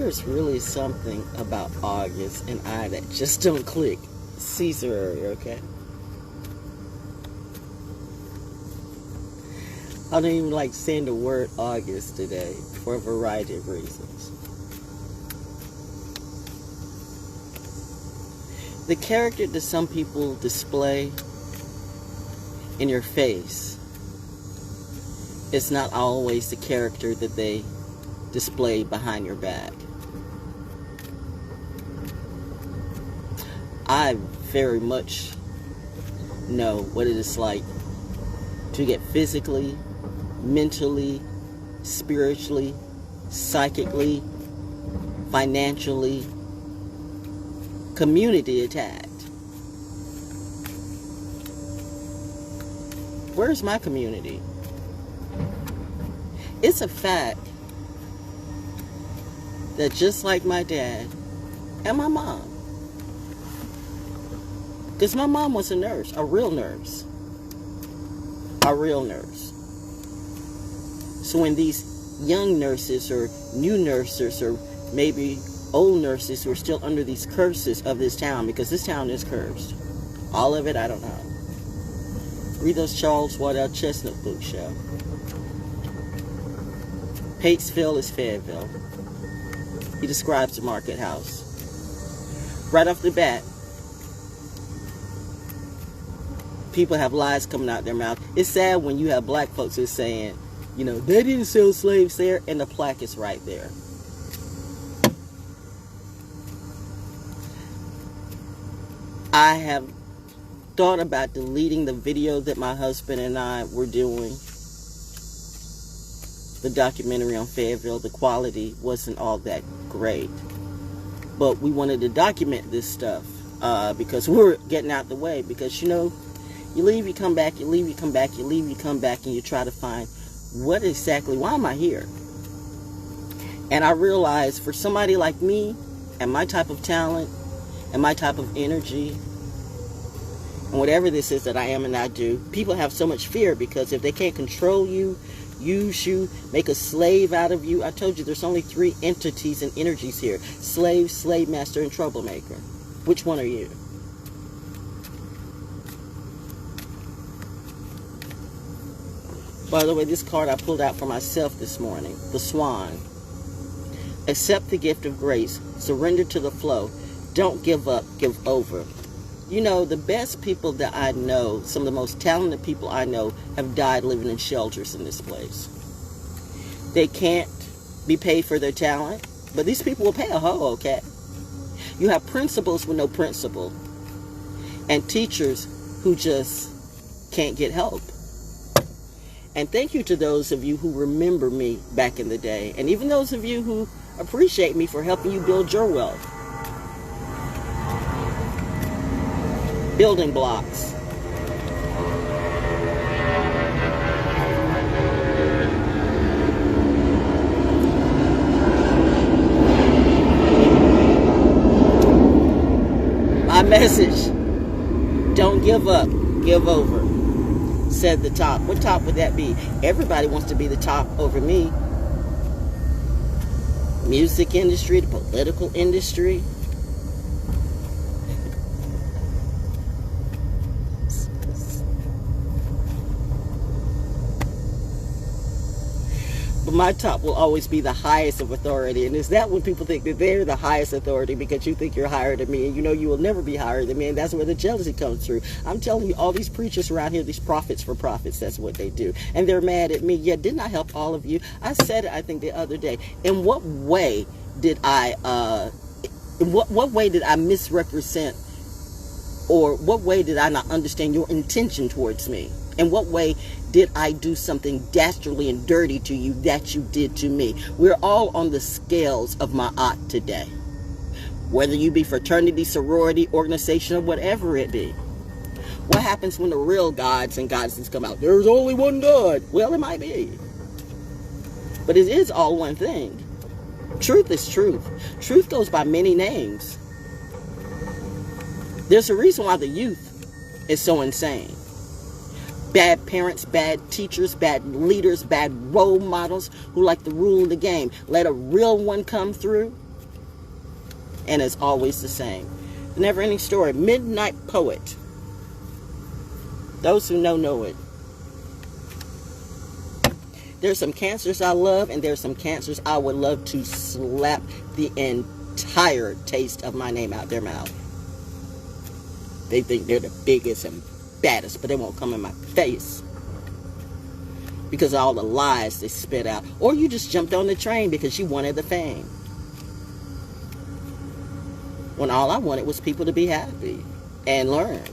There's really something about August and I that just don't click. Caesar area, okay? I don't even like saying the word August today for a variety of reasons. The character that some people display in your face is not always the character that they display behind your back. I very much know what it is like to get physically, mentally, spiritually, psychically, financially, community attacked. Where's my community? It's a fact that just like my dad and my mom, because my mom was a nurse, a real nurse. So when these young nurses or new nurses or maybe old nurses who are still under these curses of this town, because this town is cursed. All of it, I don't know. Read those Charles Waddell Chestnut books, show. Patesville is Fayetteville. He describes the market house. Right off the bat, people have lies coming out their mouth. It's sad when you have black folks who are saying, you know, they didn't sell slaves there, and the plaque is right there. I have thought about deleting the video that my husband and I were doing. The documentary on Fayetteville, the quality wasn't all that great. But we wanted to document this stuff because we're getting out the way. Because, you know, you leave, you come back, you leave, you come back, you leave, you come back, and you try to find what exactly, why am I here? And I realized for somebody like me and my type of talent and my type of energy and whatever this is that I am and I do, people have so much fear because if they can't control you, use you, make a slave out of you. I told you there's only 3 entities and energies here: slave, slave master, and troublemaker. Which one are you? By the way, this card I pulled out for myself this morning, the Swan. Accept the gift of grace. Surrender to the flow. Don't give up. Give over. You know, the best people that I know, some of the most talented people I know, have died living in shelters in this place. They can't be paid for their talent, but these people will pay a hoe, okay? You have principals with no principle, and teachers who just can't get help. And thank you to those of you who remember me back in the day, and even those of you who appreciate me for helping you build your wealth. Building blocks. My message: don't give up, give over. Said the top. What top would that be? Everybody wants to be the top over me. Music industry, the political industry. But my top will always be the highest of authority. And is that when people think that they're the highest authority because you think you're higher than me, and you know you will never be higher than me, and that's where the jealousy comes through. I'm telling you, all these preachers around here, these prophets for profits, that's what they do. And they're mad at me. Yeah, didn't I help all of you? I said it, I think, the other day. In what way did I what way did I misrepresent, or what way did I not understand your intention towards me? In what way did I do something dastardly and dirty to you that you did to me? We're all on the scales of Ma'at today. Whether you be fraternity, sorority, organization, or whatever it be. What happens when the real gods and goddesses come out? There's only one God. Well, it might be. But it is all one thing. Truth is truth. Truth goes by many names. There's a reason why the youth is so insane. Bad parents, bad teachers, bad leaders, bad role models who like to rule the game. Let a real one come through, and it's always the same. The never-ending story. Midnight Poet. Those who know it. There's some cancers I love, and there's some cancers I would love to slap the entire taste of my name out their mouth. They think they're the biggest and baddest, but they won't come in my face because of all the lies they spit out. Or you just jumped on the train because you wanted the fame, when all I wanted was people to be happy and learn.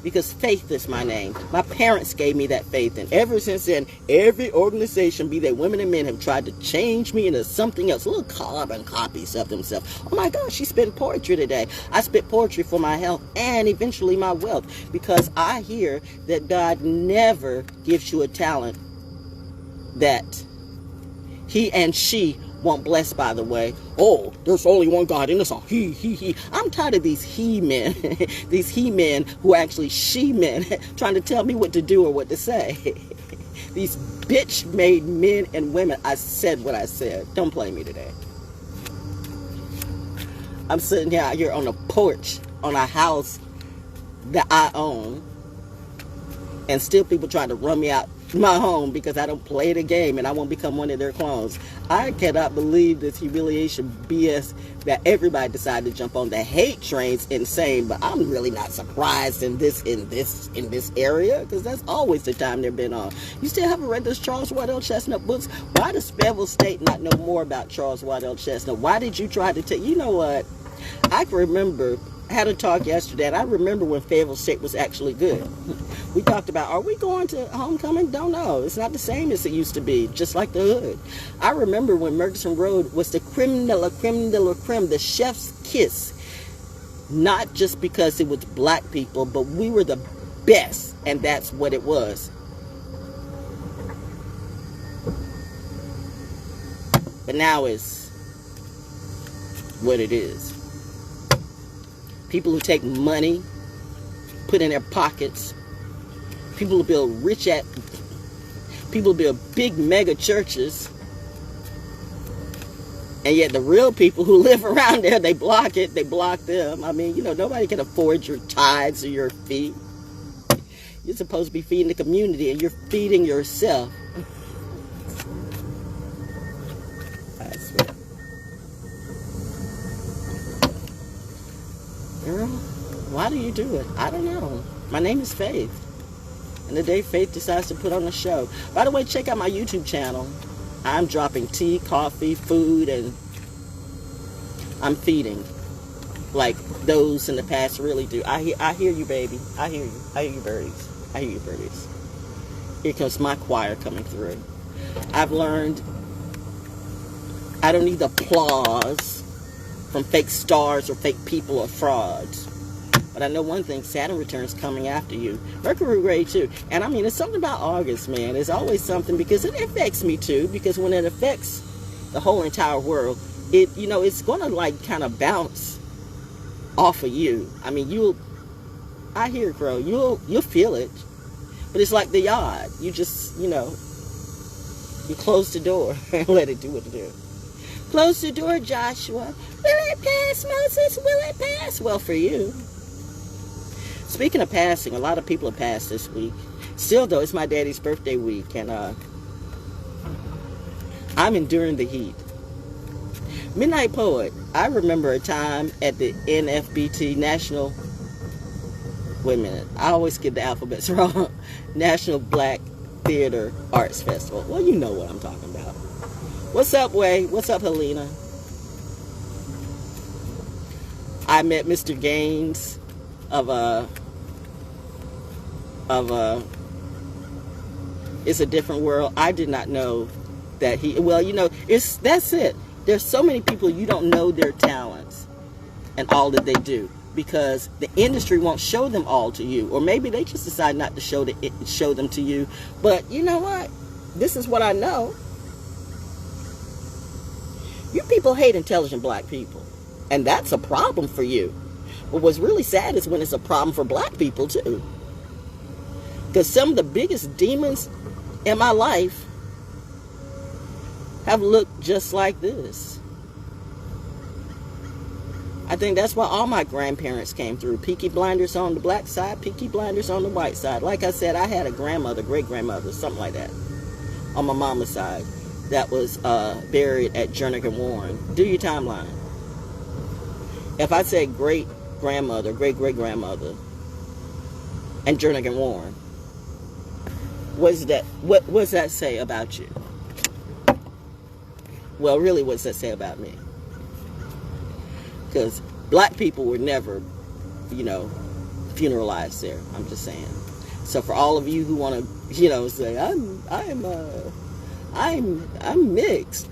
Because faith is my name. My parents gave me that faith, and ever since then, every organization, be they women and men, have tried to change me into something else, little carbon copies of themselves. Oh my gosh, she spit poetry today. I spit poetry for my health and eventually my wealth, because I hear that God never gives you a talent that he and she won't bless, by the way. Oh, there's only one God in the song. He. I'm tired of these he men, these he men who are actually she men, trying to tell me what to do or what to say. These bitch-made men and women. I said what I said. Don't play me today. I'm sitting out here on a porch on a house that I own, and still people trying to run me out my home because I don't play the game and I won't become one of their clones. I cannot believe this humiliation BS that everybody decided to jump on. The hate train's insane, but I'm really not surprised in this area, because that's always the time they've been on. You still haven't read those Charles Waddell Chestnut books? Why does Fayetteville State not know more about Charles Waddell Chestnut? Why did you try to take? You know what? I can remember. I had a talk yesterday, and I remember when Fayetteville State was actually good. We talked about, are we going to homecoming? Don't know. It's not the same as it used to be, just like the hood. I remember when Murchison Road was the creme de la creme, the chef's kiss. Not just because it was black people, but we were the best, and that's what it was. But now it's what it is. People who take money, put in their pockets. People who build people who build big mega churches. And yet the real people who live around there, they block it. They block them. I mean, you know, nobody can afford your tithes or your fee. You're supposed to be feeding the community, and you're feeding yourself. I swear. Girl, why do you do it? I don't know. My name is Faith. And the day Faith decides to put on a show. By the way, check out my YouTube channel. I'm dropping tea, coffee, food, and I'm feeding. Like those in the past really do. I hear you, baby. I hear you. I hear you, birdies. I hear you, birdies. Here comes my choir coming through. I've learned I don't need applause from fake stars or fake people or frauds. But I know one thing, Saturn returns coming after you. Mercury grade too. And I mean, it's something about August, man. It's always something, because it affects me too. Because when it affects the whole entire world, it, you know, it's going to like kind of bounce off of you. I mean, I hear it, bro. You'll feel it. But it's like the yard. You just, you know, you close the door and let it do what it do. Close the door, Joshua. Will it pass, Moses? Will it pass? Well, for you. Speaking of passing, a lot of people have passed this week. Still, though, it's my daddy's birthday week, and I'm enduring the heat. Midnight Poet. I remember a time at the NFBT National... Wait a minute. I always get the alphabets wrong. National Black Theater Arts Festival. Well, you know what I'm talking about. What's up, Way? What's up, Helena? I met Mr. Gaines of It's a Different World. I did not know that he, well, you know, that's it. There's so many people you don't know their talents and all that they do, because the industry won't show them all to you, or maybe they just decide not to show them to you. But you know what? This is what I know. You people hate intelligent black people, and that's a problem for you. But what's really sad is when it's a problem for black people too. Because some of the biggest demons in my life have looked just like this. I think that's why all my grandparents came through. Peaky Blinders on the black side, Peaky Blinders on the white side. Like I said, I had a grandmother, great-grandmother, something like that, on my mama's side, that was buried at Jernigan Warren. Do your timeline. If I say great-grandmother, great-great-grandmother, and Jernigan Warren, what does that say about you? Well, really, what does that say about me? Because black people were never, you know, funeralized there. I'm just saying. So for all of you who want to, you know, say I'm mixed,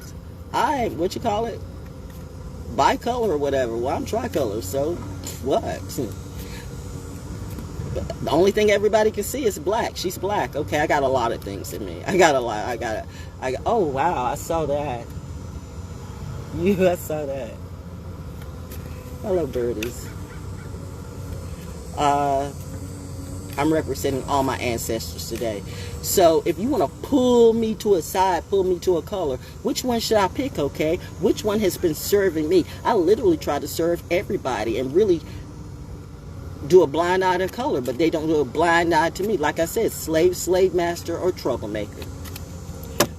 what you call it, bicolor or whatever. Well, I'm tricolor. So what? The only thing everybody can see is black. She's black. Okay, I got a lot of things in me. I got. Oh wow, I saw that. I saw that. Hello, birdies. I'm representing all my ancestors today. So if you want to pull me to a side, pull me to a color, which one should I pick, okay? Which one has been serving me? I literally try to serve everybody and really do a blind eye to color, but they don't do a blind eye to me. Like I said, slave master, or troublemaker.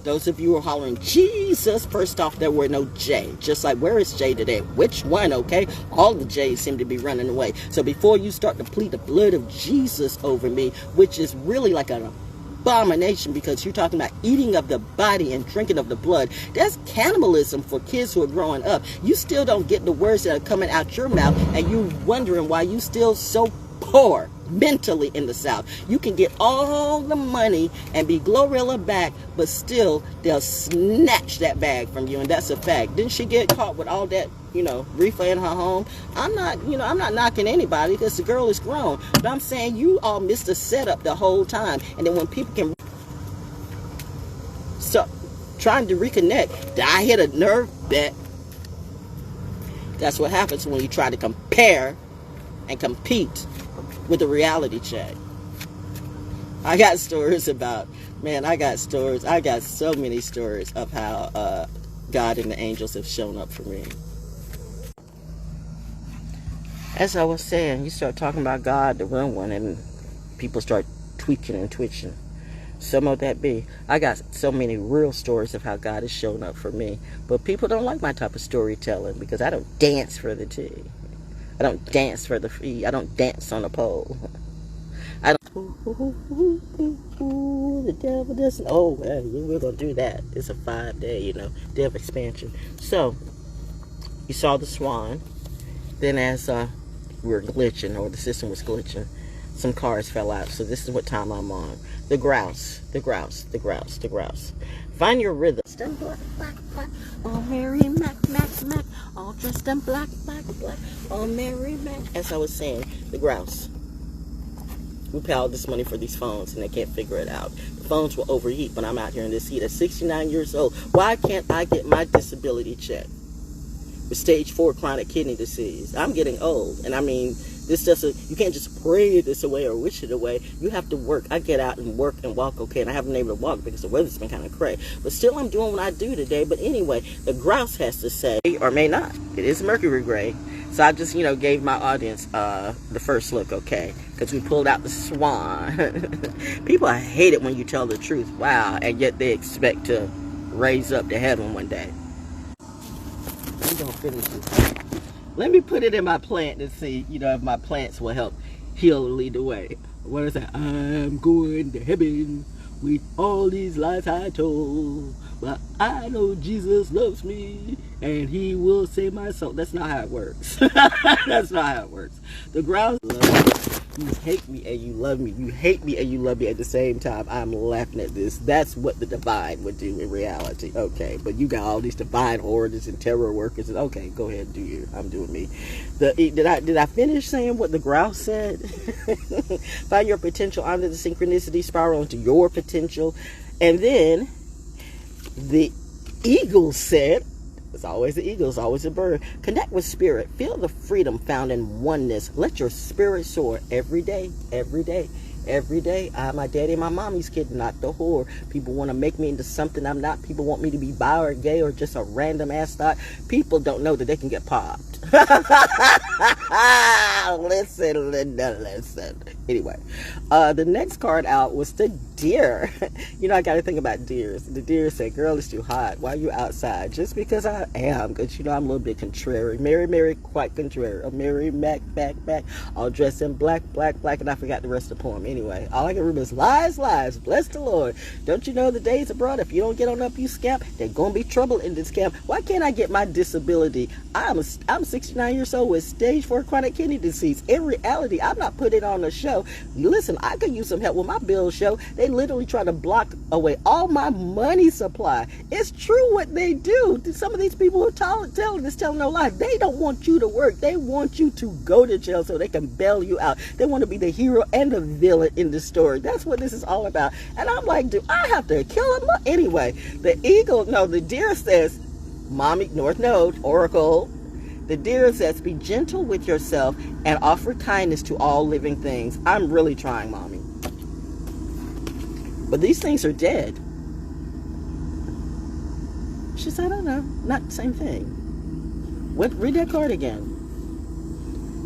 Those of you who are hollering, Jesus, first off, there were no J. Just like, where is J today? Which one, okay? All the J's seem to be running away. So before you start to plead the blood of Jesus over me, which is really like an abomination, because you're talking about eating of the body and drinking of the blood. That's cannibalism for kids who are growing up. You still don't get the words that are coming out your mouth, and you wondering why you still so poor mentally in the South. You can get all the money and be Glorilla back, but still they'll snatch that bag from you, and that's a fact. Didn't she get caught with all that, you know, reefer in her home? I'm not knocking anybody, because the girl is grown, but I'm saying you all missed the setup the whole time. And then when people can start trying to reconnect, did I hit a nerve? Bet. That's what happens when you try to compare and compete with a reality check. I got stories about, man, I got so many stories of how God and the angels have shown up for me. As I was saying, you start talking about God, the real one, and people start tweaking and twitching. Some of that be. I got so many real stories of how God has shown up for me, but people don't like my type of storytelling, because I don't dance for the tea. I don't dance for the fee. I don't dance on a pole. I don't. The devil doesn't. Oh, well, we're going to do that. It's a 5-day, you know, day of expansion. So, you saw the swan. Then as we were glitching, or the system was glitching, some cars fell out. So this is what time I'm on. The grouse. Find your rhythm. Black, black, black. Oh, Mary Mac, all dressed in black, black, black. Oh, Mary Mac. As I was saying, the grouse. We pay all this money for these phones, and they can't figure it out. The phones will overheat when I'm out here in this heat. At 69 years old, why can't I get my disability checked? With stage 4 chronic kidney disease. I'm getting old, and I mean, this doesn't, you can't just pray this away or wish it away. You have to work. I get out and work and walk, okay, and I haven't been able to walk because the weather's been kind of cray. But still, I'm doing what I do today. But anyway, the grouse has to say, or may not. It is Mercury gray. So I just, you know, gave my audience the first look, okay, because we pulled out the swan. People hate it when you tell the truth. Wow, and yet they expect to raise up to heaven one day. I'm gonna finish this. Let me put it in my plant to see, you know, if my plants will help heal and lead the way. What is that? I'm going to heaven with all these lies I told, but I know Jesus loves me and he will save my soul. That's not how it works. That's not how it works. The grouse loves me. You hate me and you love me. You hate me and you love me at the same time. I'm laughing at this. That's what the divine would do in reality. Okay, but you got all these divine orders and terror workers. And okay, go ahead and do you. I'm doing me. Did I finish saying what the grouse said? Find your potential under the synchronicity spiral into your potential. And then the eagle said, it's always the eagle, it's always a bird. Connect with spirit. Feel the freedom found in oneness. Let your spirit soar every day, every day, every day. I'm my daddy and my mommy's kid, not the whore. People want to make me into something I'm not. People want me to be bi or gay or just a random ass thought. People don't know that they can get popped. Listen, Linda, listen. Anyway, the next card out was the deer. You know, I got to think about deers. The deer said, girl, it's too hot. Why are you outside? Just because I am. Because, you know, I'm a little bit contrary. Mary, quite contrary. A Mary, back, all dressed in black. And I forgot the rest of the poem. Anyway, all I can remember is lies. Bless the Lord. Don't you know the days abroad? If you don't get on up, you scamp. There's going to be trouble in this camp. Why can't I get my disability? I'm 69 years old with stage 4 chronic kidney disease. In reality, I'm not putting on a show. Listen, I could use some help with my bill show. They literally try to block away all my money supply. It's true what they do. Some of these people who telling no lie. They don't want you to work. They want you to go to jail so they can bail you out. They want to be the hero and the villain in the story. That's what this is all about. And I'm like, do I have to kill him? Anyway, the deer says, Mommy, North Node, Oracle. The deer says, be gentle with yourself and offer kindness to all living things. I'm really trying, Mommy. But these things are dead. She said, I don't know. Not the same thing. Read that card again.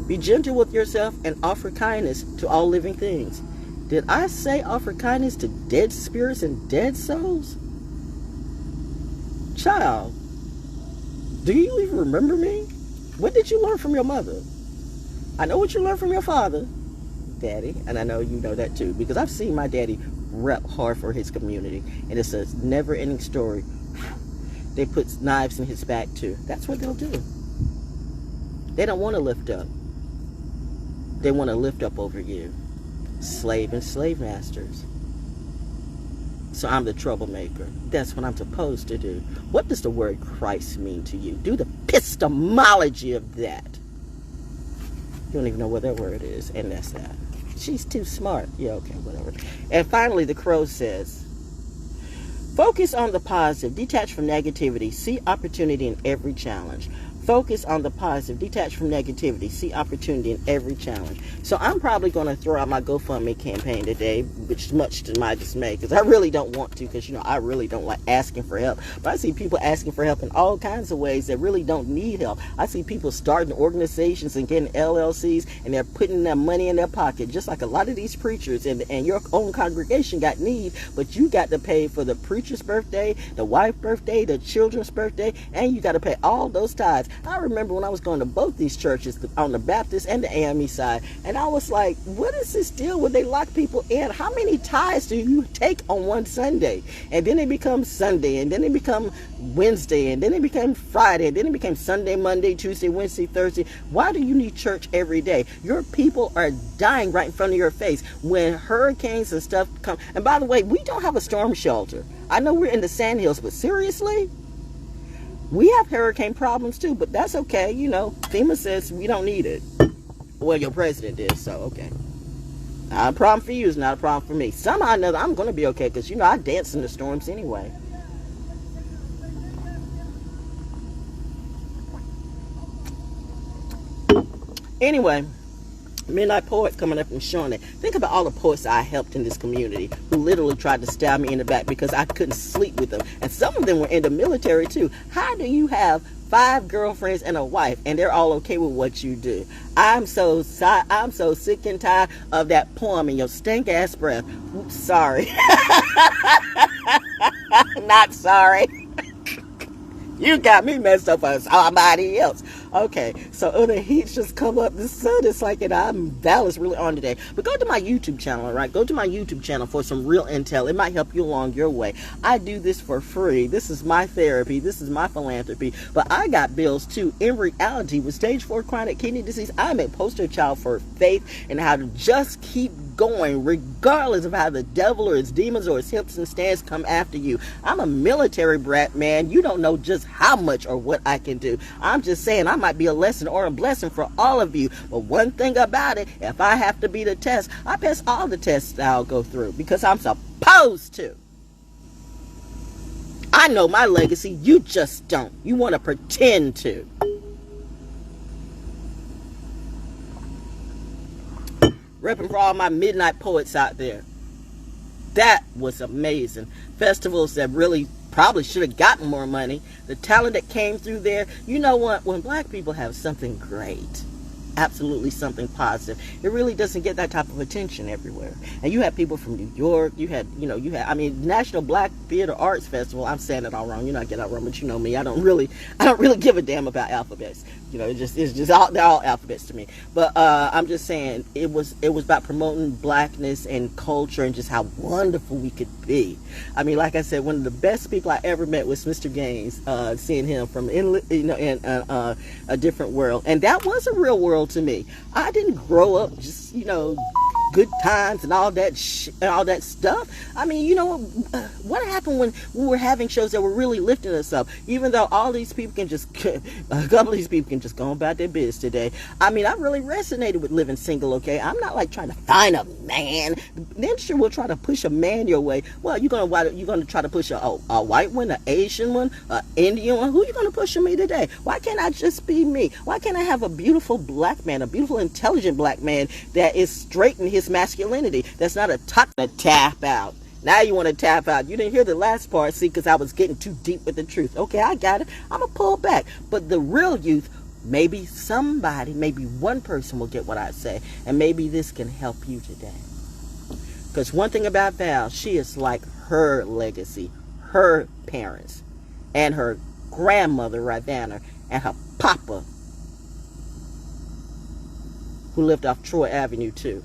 Be gentle with yourself and offer kindness to all living things. Did I say offer kindness to dead spirits and dead souls? Child, do you even remember me? What did you learn from your mother? I know what you learned from your father, Daddy, and I know you know that too, because I've seen my daddy rep hard for his community, and it's a never-ending story. They put knives in his back too. That's what they'll do. They don't want to lift up. They want to lift up over you. Slave and slave masters. So I'm the troublemaker. That's what I'm supposed to do. What does the word Christ mean to you? Do the epistemology of that. You don't even know what that word is, and that's that. She's too smart. Yeah, okay, whatever. And finally, the crow says, focus on the positive, detach from negativity, see opportunity in every challenge. Focus on the positive, detach from negativity, see opportunity in every challenge. So I'm probably going to throw out my GoFundMe campaign today, which much to my dismay, because I really don't want to, because, you know, I really don't like asking for help. But I see people asking for help in all kinds of ways that really don't need help. I see people starting organizations and getting LLCs, and they're putting their money in their pocket, just like a lot of these preachers and your own congregation got need, but you got to pay for the preacher's birthday, the wife's birthday, the children's birthday, and you got to pay all those tithes. I remember when I was going to both these churches, on the Baptist and the AME side, and I was like, what is this deal where they lock people in? How many tithes do you take on one Sunday? And then they become Sunday, and then they become Wednesday, and then they become Friday, and then it became Sunday, Monday, Tuesday, Wednesday, Thursday. Why do you need church every day? Your people are dying right in front of your face when hurricanes and stuff come. And by the way, we don't have a storm shelter. I know we're in the Sandhills, but seriously? We have hurricane problems too, but that's okay. You know, FEMA says we don't need it. Well, your president did, so okay. Not a problem for you, it's not a problem for me. Somehow or another, I'm going to be okay, because, you know, I dance in the storms anyway. Anyway, Midnight Poet coming up and showing it. Think about all the poets I helped in this community who literally tried to stab me in the back because I couldn't sleep with them. And some of them were in the military too. How do you have 5 girlfriends and a wife and they're all okay with what you do? I'm so sick and tired of that poem in your stink ass breath. Oops, sorry. Not sorry. You got me messed up for somebody else. Okay, so the heat's just come up. The sun is like, and Val is really on today. But go to my YouTube channel, all right? Go to my YouTube channel for some real intel. It might help you along your way. I do this for free. This is my therapy. This is my philanthropy. But I got bills too. In reality, with stage 4 chronic kidney disease, I'm a poster child for faith and how to just keep going regardless of how the devil or his demons or his hips and stands come after you. I'm a military brat, man. You don't know just how much or what I can do. I'm just saying I might be a lesson or a blessing for all of you. But one thing about it, if I have to be the test, I pass all the tests that I'll go through because I'm supposed to. I know my legacy. You just don't. You want to pretend to. Repping for all my midnight poets out there. That was amazing. Festivals that really probably should have gotten more money. The talent that came through there, you know what? When black people have something great, absolutely something positive, it really doesn't get that type of attention everywhere. And you had people from New York, you had National Black Theater Arts Festival. I'm saying it all wrong, you know, I get it all wrong, but you know me, I don't really give a damn about alphabets. You know, it's just all, they're all alphabets to me. But I'm just saying, it was about promoting blackness and culture and just how wonderful we could be. I mean, like I said, one of the best people I ever met was Mr. Gaines, seeing him from in a different world, and that was a real world to me. I didn't grow up just, you know, good times and all that all that stuff. I mean, you know, what happened when we were having shows that were really lifting us up, even though all these people can just a couple of these people can just go about their biz today. I mean, I really resonated with living single. Okay, I'm not like trying to find a man. Then sure, we'll try to push a man your way. Well, you're gonna try to push a white one, an Asian one, an Indian one. Who you gonna push on me today? Why can't I just be me? Why can't I have a beautiful black man, a beautiful intelligent black man that is straight in his masculinity, that's not a tap out? Now you want to tap out. You didn't hear the last part, see, because I was getting too deep with the truth. Okay, I got it. I'm gonna pull back. But the real youth, maybe somebody, maybe one person will get what I say, and maybe this can help you today. Because one thing about Val, she is like her legacy, her parents, and her grandmother Ravana, and her papa, who lived off Troy Avenue too.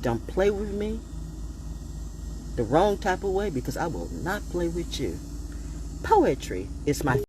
Don't play with me the wrong type of way, because I will not play with you. Poetry is my